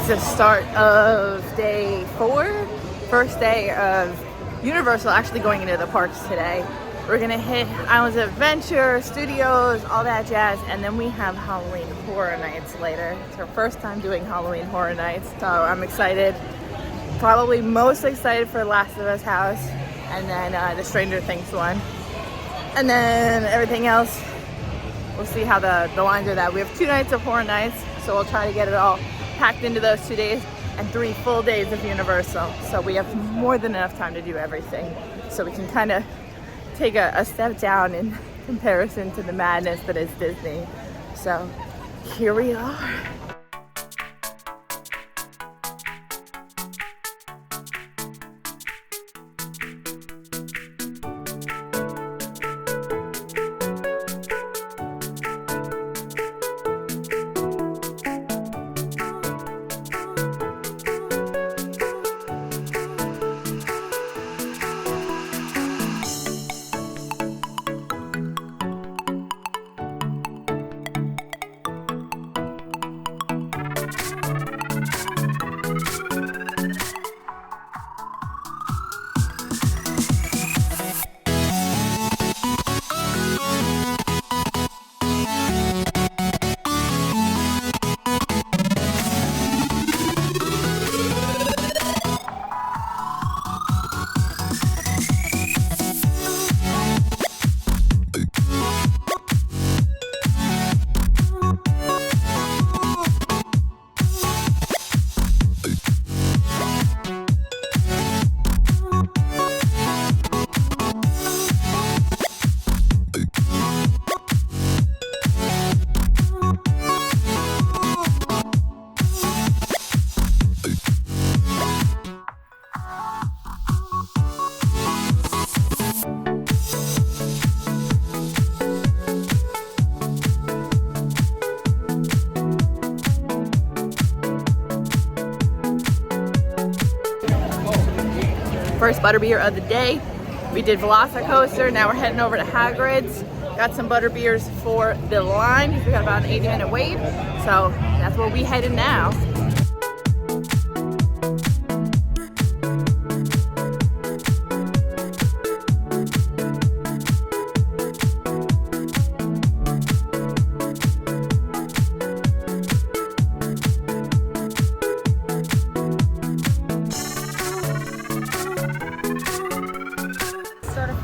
It's the start of day 4, first day of Universal, actually going into the parks today. We're gonna hit Islands of Adventure, Studios, all that jazz, and then we have Halloween Horror Nights later. It's our first time doing Halloween Horror Nights, so I'm excited. Probably most excited for Last of Us House, and then the Stranger Things one. And then everything else, we'll see how the lines are that. We have 2 nights of Horror Nights, so we'll try to get it all packed into those 2 days, and 3 full days of Universal. So we have more than enough time to do everything. So we can kind of take a step down in comparison to the madness that is Disney. So here we are. First butterbeer of the day. We did Velocicoaster, now we're heading over to Hagrid's. Got some butterbeers for the line. We got about an 80-minute wait, so that's where we headed now.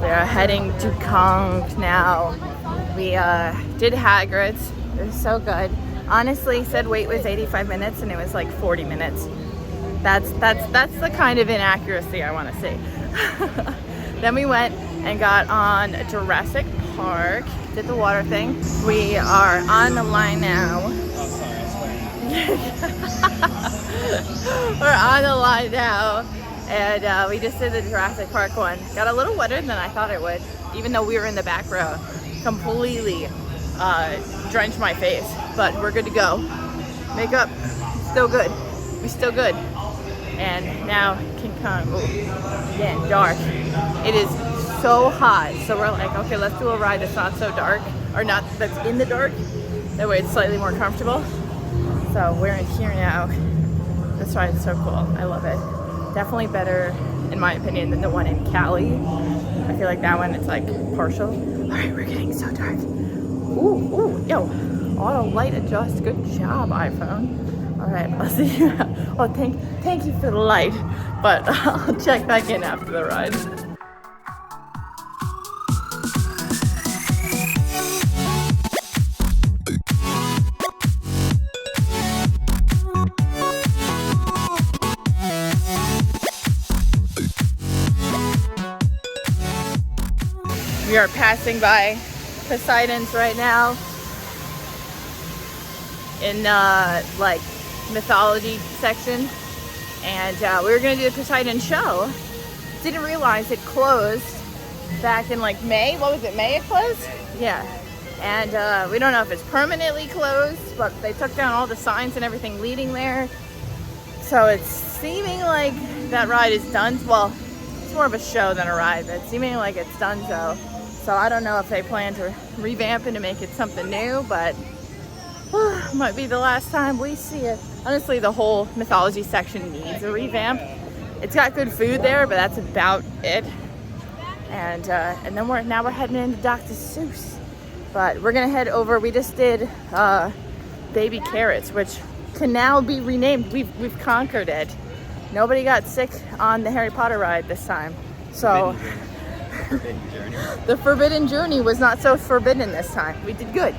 We're heading to Kong now. We did Hagrid's. It was so good. Honestly, said wait was 85 minutes and it was like 40 minutes. That's the kind of inaccuracy I want to see. Then we went and got on Jurassic Park, did the water thing. We are on the line now. We're on the line now. And we just did the Jurassic Park one. Got a little wetter than I thought it would, even though we were in the back row. Completely drenched my face, but we're good to go. Makeup, still good. We're still good. And now King Kong, oh, again, dark. It is so hot, so we're like, okay, let's do a ride that's not so dark, or not, that's in the dark. That way it's slightly more comfortable. So we're in here now. This ride is so cool, I love it. Definitely better, in my opinion, than the one in Cali. I feel like that one, it's like partial. All right, we're getting so dark. Ooh, yo, auto light adjust. Good job, iPhone. All right, I'll see you. Well, thank you for the light, but I'll check back in after the ride. We are passing by Poseidon's right now in like mythology section, and we were gonna do the Poseidon show. Didn't realize it closed back in like May. What was it, May it closed? Yeah. And we don't know if it's permanently closed, but they took down all the signs and everything leading there. So it's seeming like that ride is done. Well, it's more of a show than a ride, but it's seeming like it's done so. So I don't know if they plan to revamp it to make it something new, but Might be the last time we see it. Honestly, the whole mythology section needs a revamp. It's got good food there, but that's about it. And then we're heading into Dr. Seuss. But we're gonna head over. We just did Baby Carrots, which can now be renamed. We've conquered it. Nobody got sick on the Harry Potter ride this time. So Forbidden Journey. The Forbidden Journey was not so forbidden this time. We did good.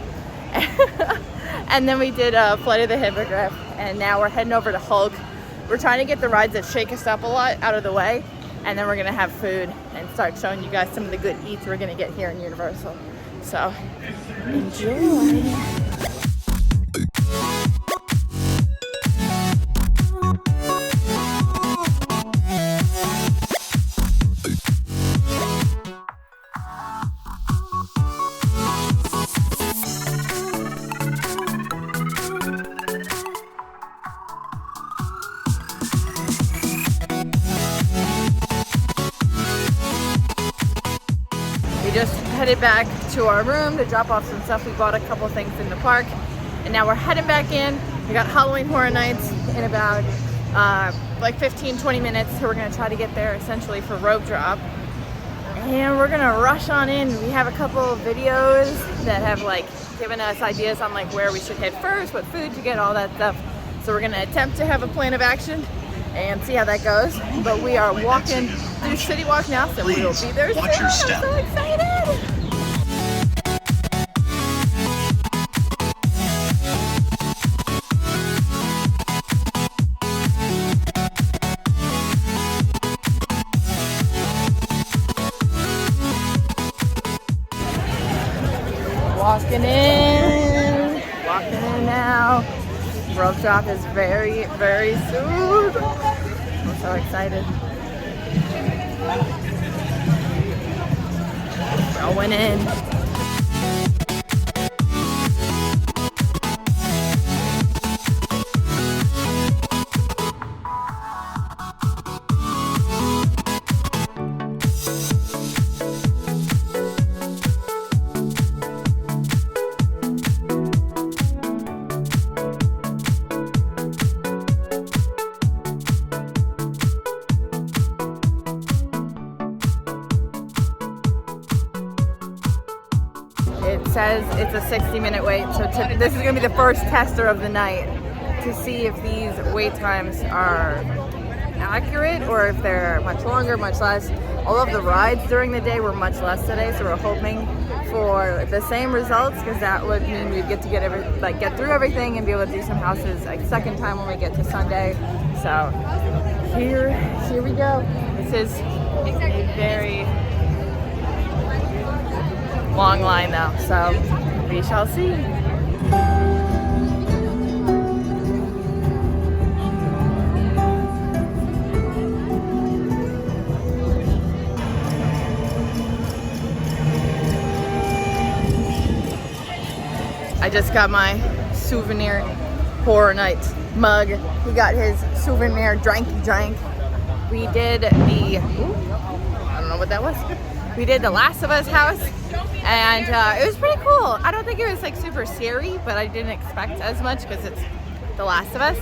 And then we did Flight of the Hippogriff, and now we're heading over to Hulk. We're trying to get the rides that shake us up a lot out of the way, and then we're gonna have food and start showing you guys some of the good eats we're gonna get here in Universal. So enjoy. We just headed back to our room to drop off some stuff. We bought a couple things in the park, and now we're heading back in. We got Halloween Horror Nights in about like 15-20 minutes, so we're gonna try to get there essentially for rope drop. And we're gonna rush on in. We have a couple of videos that have like given us ideas on like where we should head first, what food to get, all that stuff. So we're gonna attempt to have a plan of action and see how that goes. But we are walking through City Walk now, so we will be there soon. I'm so excited! Walking in now. Rope drop is very, very soon. I'm so excited. Going in. It says it's a 60-minute wait, so this is going to be the first tester of the night to see if these wait times are accurate or if they're much longer, much less. All of the rides during the day were much less today, so we're hoping for the same results, because that would mean we'd get to get through everything and be able to do some houses a second time when we get to Sunday. So here we go. This is a very long line though, so we shall see. I just got my souvenir Horror Night mug. He got his souvenir drank. We did the, I don't know what that was. We did the Last of Us house, and it was pretty cool. I don't think it was like super scary, but I didn't expect as much because it's the Last of Us.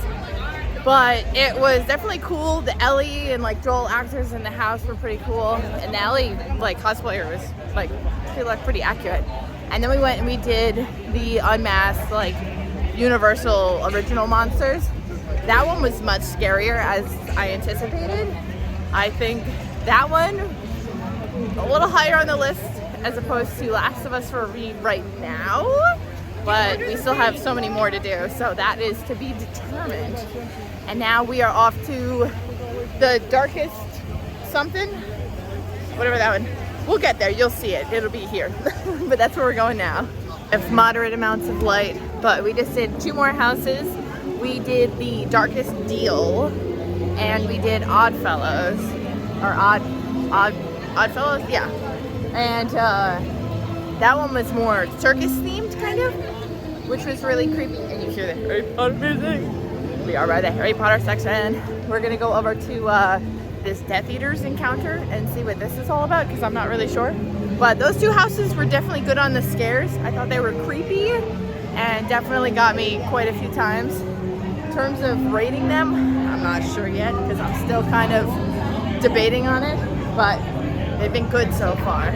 But it was definitely cool. The Ellie and like Joel actors in the house were pretty cool, and the Ellie like cosplayer was like, she looked pretty accurate. And then we went and we did the unmasked like Universal original monsters. That one was much scarier as I anticipated. I think that one a little higher on the list as opposed to Last of Us for me right now, but we still have so many more to do, so that is to be determined. And now we are off to the darkest something, whatever that one. We'll get there, you'll see it, it'll be here. But that's where we're going now. Have moderate amounts of light, but we just did 2 more houses. We did the Darkest Deal, and we did Oddfellows, or Oddfellows, yeah. And that one was more circus themed, kind of, which was really creepy. And you hear the Harry Potter music. We are by the Harry Potter section. We're gonna go over to this Death Eaters encounter and see what this is all about, because I'm not really sure. But those 2 houses were definitely good on the scares. I thought they were creepy, and definitely got me quite a few times. In terms of rating them, I'm not sure yet because I'm still kind of debating on it, but they've been good so far.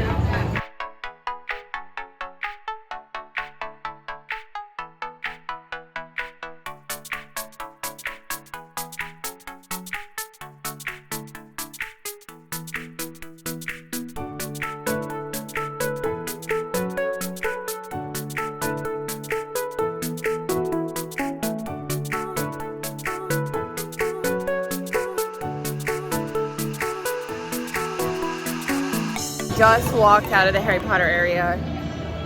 Just walked out of the Harry Potter area.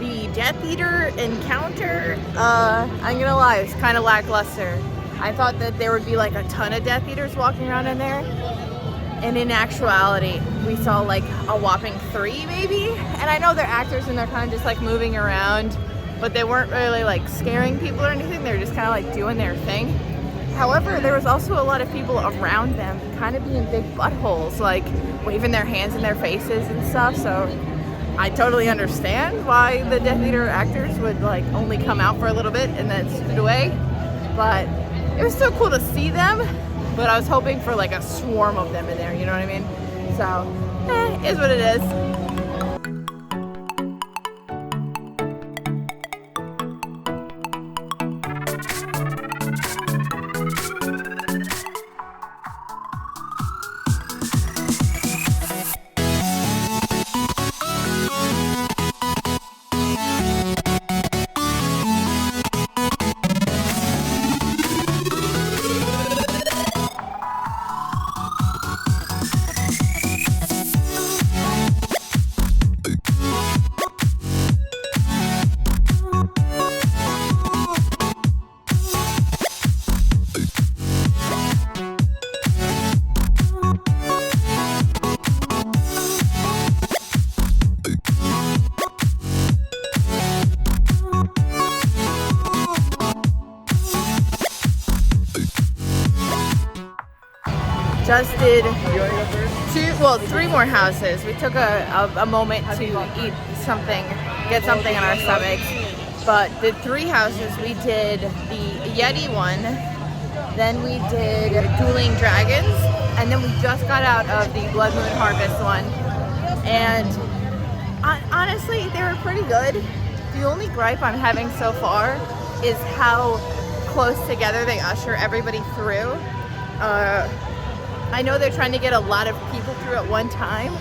The Death Eater encounter, I'm gonna lie, it was kind of lackluster. I thought that there would be like a ton of Death Eaters walking around in there, and in actuality, we saw like a whopping 3 maybe. And I know they're actors and they're kind of just like moving around, but they weren't really like scaring people or anything. They were just kind of like doing their thing. However, there was also a lot of people around them kind of being big buttholes, like waving their hands in their faces and stuff. So I totally understand why the Death Eater actors would like only come out for a little bit and then scoot away. But it was still cool to see them, but I was hoping for like a swarm of them in there, you know what I mean? So, is what it is. Just did 3 more houses. We took a moment to eat something, get something in our stomachs. But the 3 houses, we did the Yeti one, then we did Dueling Dragons, and then we just got out of the Blood Moon Harvest one. And honestly, they were pretty good. The only gripe I'm having so far is how close together they usher everybody through. I know they're trying to get a lot of people through at one time,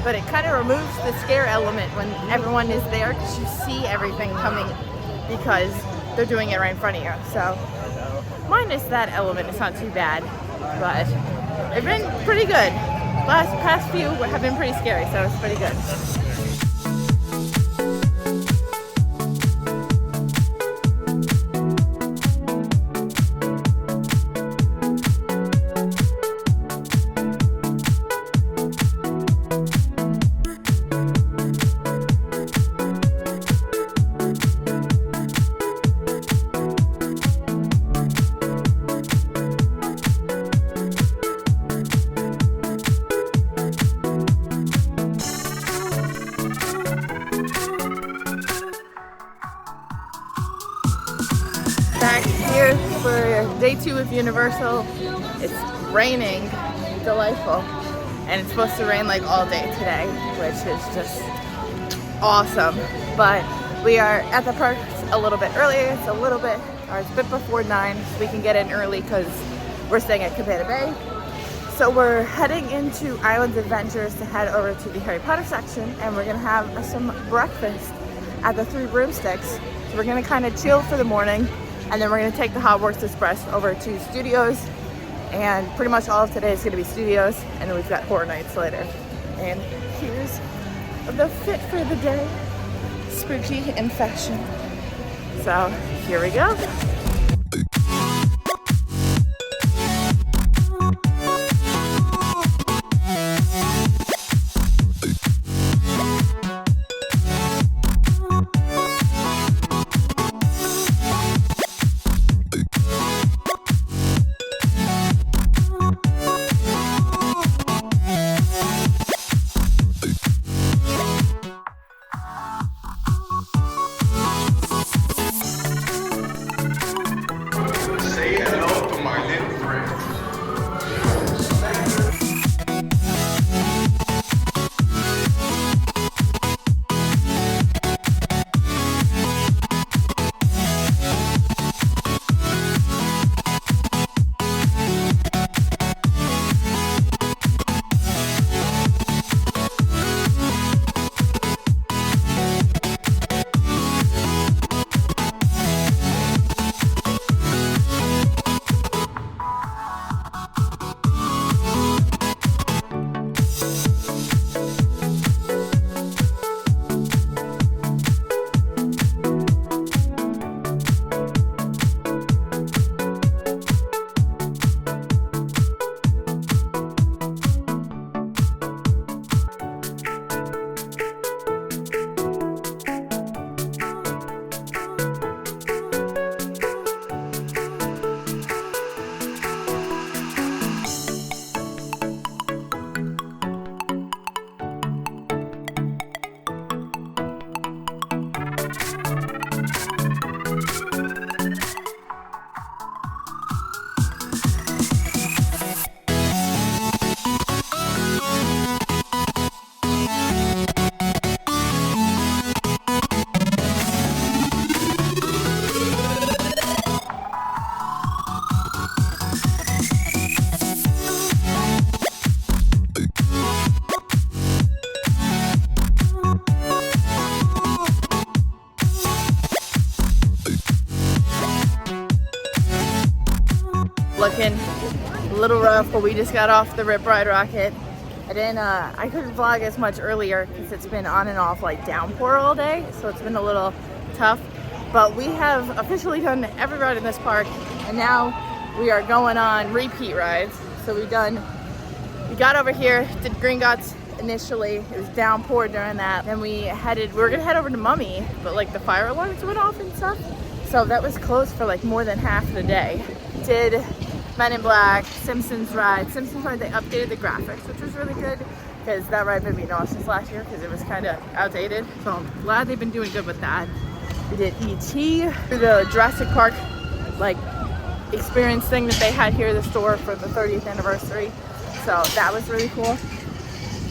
but it kind of removes the scare element when everyone is there because you see everything coming because they're doing it right in front of you. So minus that element, it's not too bad, but they've been pretty good. Past few have been pretty scary, so it's pretty good. Back here for day 2 of Universal. It's raining, delightful, and it's supposed to rain like all day today, which is just awesome. But we are at the park a little bit earlier. It's a bit before 9, so we can get in early because we're staying at Cabana Bay. So we're heading into Islands Adventures to head over to the Harry Potter section, and we're gonna have some breakfast at the 3 Broomsticks. So we're gonna kind of chill for the morning, and then we're gonna take the Hogwarts Express over to Studios, and pretty much all of today is gonna be Studios, and then we've got Horror Nights later. And here's the fit for the day, spooky and fashion. So here we go. looking a little rough, but we just got off the Rip Ride rocket. And then I couldn't vlog as much earlier because it's been on and off like downpour all day, so it's been a little tough. But we have officially done every ride in this park, and now we are going on repeat rides. So we got over here, did Gringotts initially. It was downpour during that. Then we were gonna head over to Mummy, but like the fire alarms went off and stuff. So that was closed for like more than half the day. Did Men in Black, Simpsons ride, they updated the graphics, which was really good because that ride made me nauseous last year because it was kind of outdated. So I'm glad they've been doing good with that. We did E.T. through the Jurassic Park like experience thing that they had here at the store for the 30th anniversary. So that was really cool.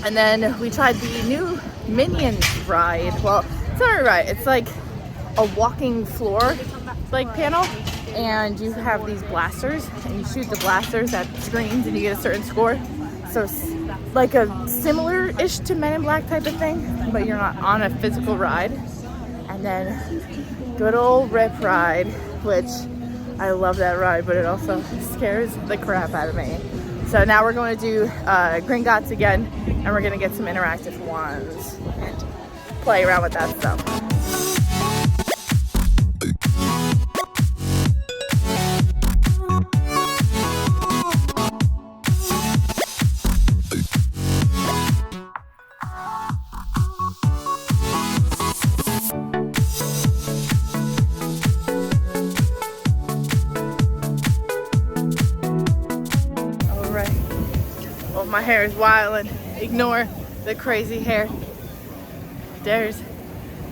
And then we tried the new Minions ride. Well, it's not a ride, it's like a walking floor like panel. And you have these blasters and you shoot the blasters at screens and you get a certain score. So it's like a similar-ish to Men in Black type of thing, but you're not on a physical ride. And then good old Rip Ride, which I love that ride, but it also scares the crap out of me. So now we're going to do Gringotts again, and we're going to get some interactive wands and play around with that stuff. My hair is wildin'. Ignore the crazy hair. There's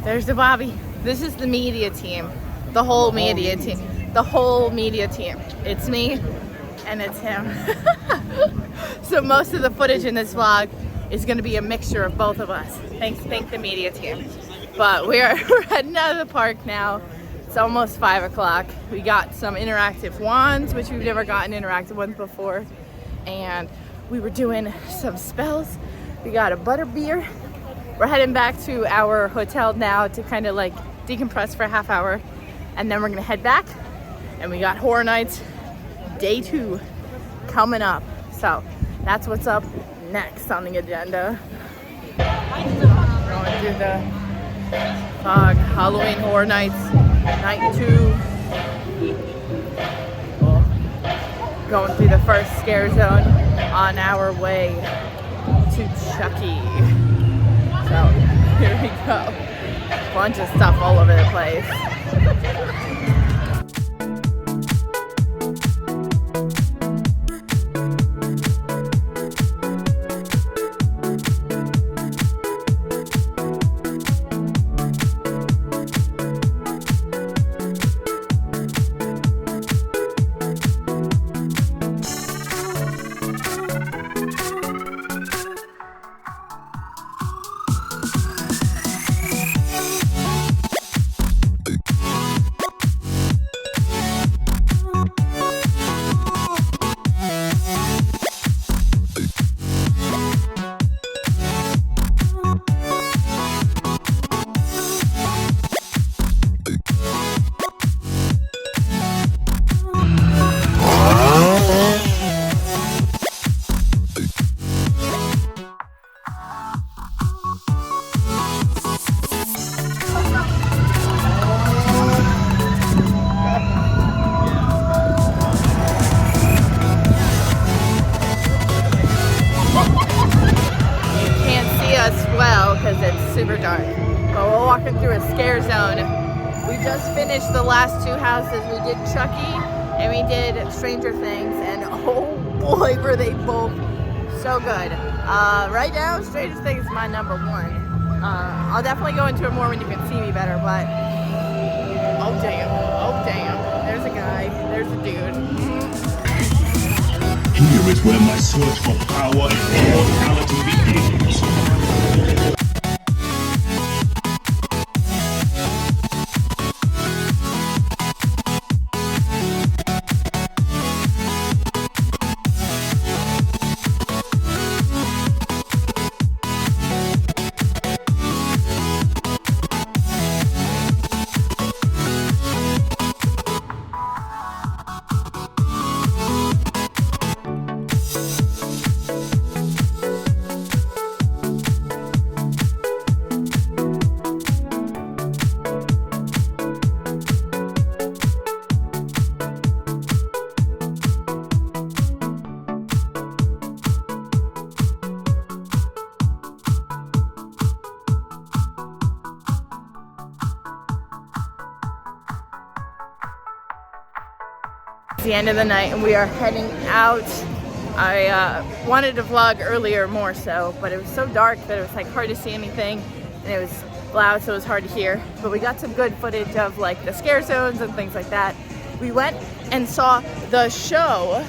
the Bobby. This is the media team. The whole media team. The whole media team. It's me and it's him. So most of the footage in this vlog is gonna be a mixture of both of us. Thank the media team. But we're heading out of the park now. It's almost 5 o'clock. We got some interactive wands, which we've never gotten interactive ones before. And we were doing some spells. We got a butter beer. We're heading back to our hotel now to kind of like decompress for a half hour. And then we're gonna head back. And we got Horror Nights Day 2 coming up. So that's what's up next on the agenda. We're going through the fog Halloween Horror Nights Night 2. Going through the first scare zone on our way to Chucky. So here we go. Bunch of stuff all over the place. Super dark, but we're walking through a scare zone. We just finished the last 2 houses. We did Chucky and we did Stranger Things, and oh boy were they both so good. Right now Stranger Things is my #1. I'll definitely go into it more when you can see me better, but oh damn, there's a guy, there's a dude. Here is where my search for power and immortality begins. the end of the night and we are heading out. I wanted to vlog earlier more so, but it was so dark that it was like hard to see anything, and it was loud, so it was hard to hear. But we got some good footage of like the scare zones and things like that. We went and saw the show.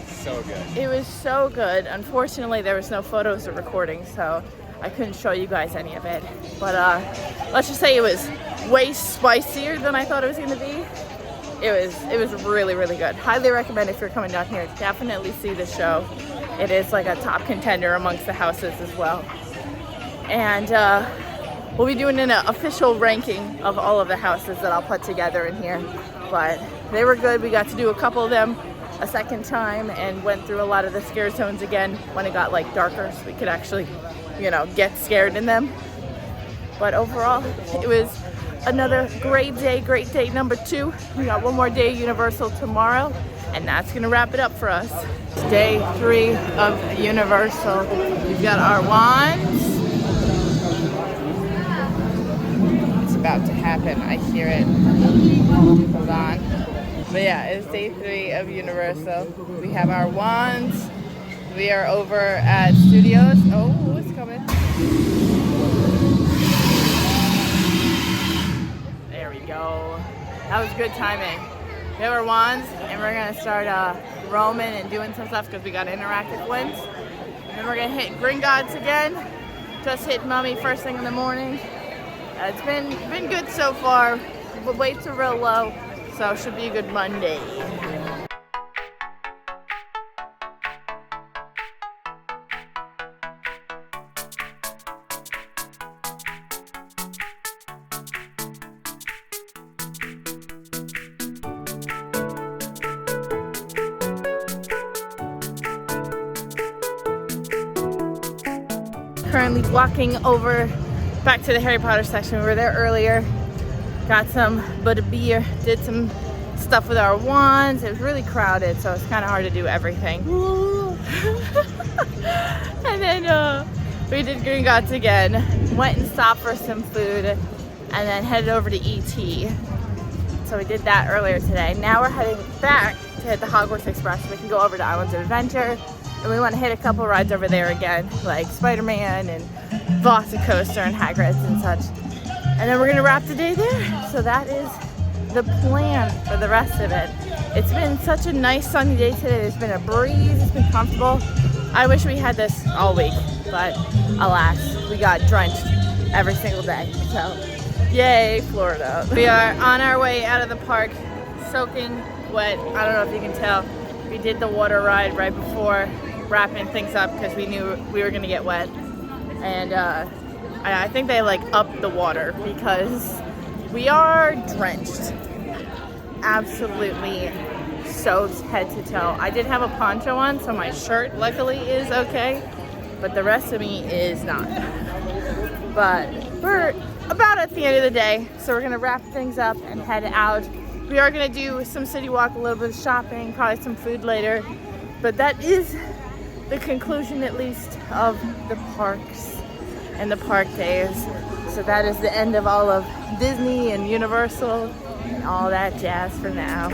So good. It was so good. Unfortunately, there was no photos or recordings, so I couldn't show you guys any of it. But let's just say it was way spicier than I thought it was gonna be. It was really, really good. Highly recommend if you're coming down here, definitely see the show. It is like a top contender amongst the houses as well. And we'll be doing an official ranking of all of the houses that I'll put together in here. But they were good. We got to do a couple of them a second time and went through a lot of the scare zones again when it got like darker, so we could actually, you know, get scared in them. But overall, it was another great day number 2. We got one more day at Universal tomorrow, and that's gonna wrap it up for us. It's day 3 of Universal. We've got our wands. It's about to happen, I hear it. Hold on. But yeah, it's day 3 of Universal. We have our wands. We are over at Studios. Oh, it's coming. There we go. That was good timing. We have our wands, and we're gonna start roaming and doing some stuff because we got interactive ones. And then we're gonna hit Gringotts again. Just hit Mummy first thing in the morning. It's been good so far. The weights are real low, so it should be a good Monday. Currently walking over back to the Harry Potter section. We were there earlier, got some beer, did some stuff with our wands. It was really crowded, so it's kind of hard to do everything. And then we did Gringotts again, went and stopped for some food, and then headed over to ET. So we did that earlier today. Now we're heading back to hit the Hogwarts Express so we can go over to Islands of Adventure. And we want to hit a couple rides over there again, like Spider-Man and Velocicoaster and Hagrid's and such. And then we're going to wrap the day there. So that is the plan for the rest of it. It's been such a nice sunny day today. There's been a breeze. It's been comfortable. I wish we had this all week, but alas, we got drenched every single day. So yay, Florida. We are on our way out of the park, soaking wet. I don't know if you can tell. We did the water ride right before wrapping things up because we knew we were gonna get wet, and I think they like upped the water because we are drenched, absolutely soaked head to toe. I did have a poncho on, so my shirt luckily is okay, but the rest of me is not. But we're about at the end of the day, so we're gonna wrap things up and head out. We are gonna do some city walk, a little bit of shopping, probably some food later, but that is the conclusion, at least, of the parks and the park days. So that is the end of all of Disney and Universal and all that jazz for now.